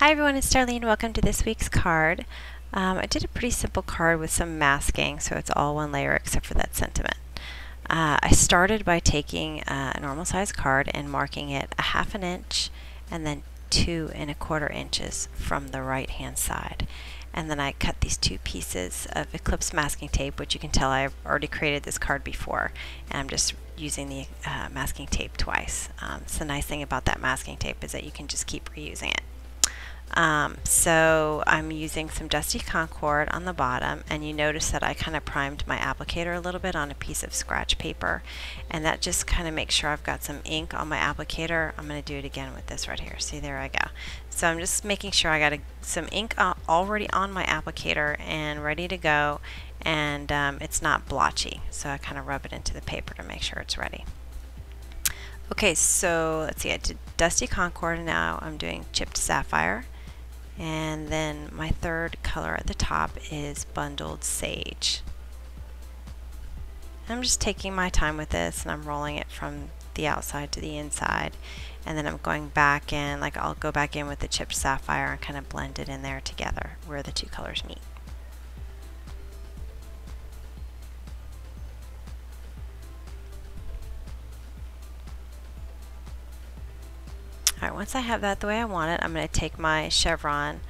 Hi everyone, it's Darlene. Welcome to this week's card. I did a pretty simple card with some masking, so it's all one layer except for that sentiment. I started by taking a normal size card and marking it 1/2 inch and then 2 1/4 inches from the right hand side. And then I cut these two pieces of Eclipse masking tape, which you can tell I've already created this card before, and I'm just using the masking tape twice. So the nice thing about that masking tape is that you can just keep reusing it. So I'm using some Dusty Concord on the bottom, and you notice that I kind of primed my applicator a little bit on a piece of scratch paper, and that just kind of makes sure I've got some ink on my applicator. I'm going to do it again with this right here. See, there I go. So I'm just making sure I got some ink already on my applicator and ready to go, and it's not blotchy, so I kind of rub it into the paper to make sure it's ready. Okay, so let's see, I did Dusty Concord, and now I'm doing Chipped Sapphire. And then my third color at the top is Bundled Sage. I'm just taking my time with this, and I'm rolling it from the outside to the inside, and then I'm going back in, like I'll go back in with the Chipped Sapphire and kind of blend it in there together where the two colors meet. Alright, once I have that the way I want it, I'm going to take my Chevron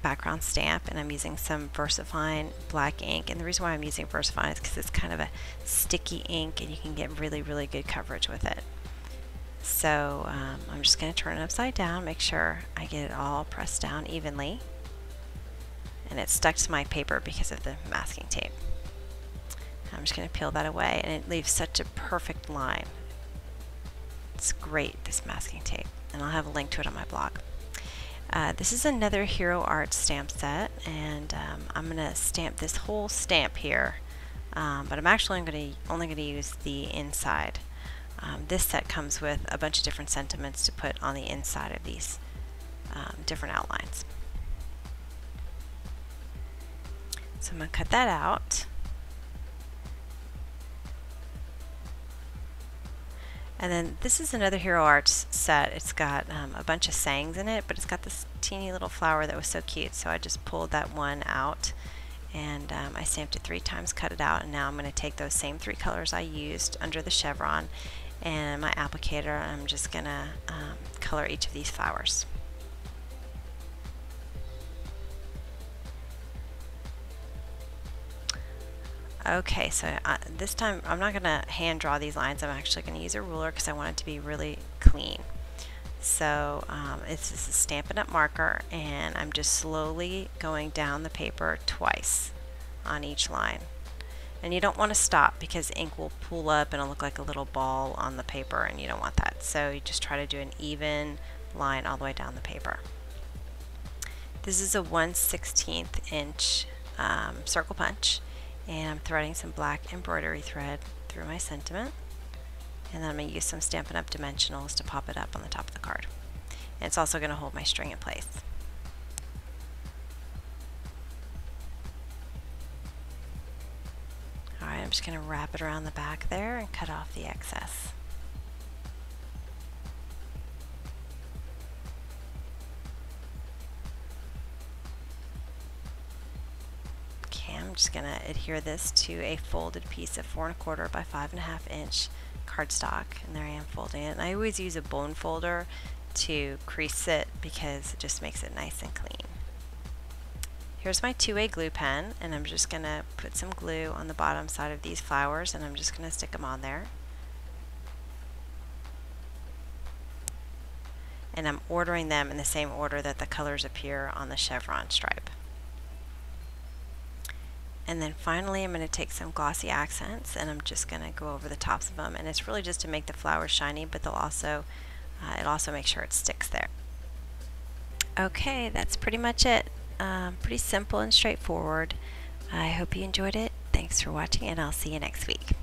background stamp, and I'm using some VersaFine black ink. And the reason why I'm using VersaFine is because it's kind of a sticky ink and you can get really good coverage with it. So I'm just going to turn it upside down, make sure I get it all pressed down evenly. And it's stuck to my paper because of the masking tape. I'm just going to peel that away, and it leaves such a perfect line. It's great, this masking tape, and I'll have a link to it on my blog. This is another Hero Art stamp set, and I'm going to stamp this whole stamp here, but I'm actually only going to use the inside. This set comes with a bunch of different sentiments to put on the inside of these different outlines. So I'm going to cut that out. And then this is another Hero Arts set. It's got a bunch of sayings in it, but it's got this teeny little flower that was so cute, so I just pulled that one out, and I stamped it 3 times, cut it out, and now I'm going to take those same 3 colors I used under the chevron and my applicator, and I'm just going to color each of these flowers. Okay, so this time I'm not going to hand draw these lines. I'm actually going to use a ruler because I want it to be really clean. So it's just a Stampin' Up! Marker, and I'm just slowly going down the paper twice on each line. And you don't want to stop because ink will pool up and it'll look like a little ball on the paper, and you don't want that. So you just try to do an even line all the way down the paper. This is a 1/16 inch circle punch. And I'm threading some black embroidery thread through my sentiment. And then I'm going to use some Stampin' Up! Dimensionals to pop it up on the top of the card. And it's also going to hold my string in place. Alright, I'm just going to wrap it around the back there and cut off the excess. I'm just going to adhere this to a folded piece of 4 1/4 by 5.5 inch cardstock, and there I am folding it. And I always use a bone folder to crease it because it just makes it nice and clean. Here's my 2A glue pen, and I'm just going to put some glue on the bottom side of these flowers, and I'm just going to stick them on there. And I'm ordering them in the same order that the colors appear on the chevron stripe. And then finally I'm going to take some glossy accents, and I'm just going to go over the tops of them, and it's really just to make the flowers shiny, but they'll also it also makes sure it sticks there. Okay, that's pretty much it. Pretty simple and straightforward. I hope you enjoyed it. Thanks for watching, and I'll see you next week.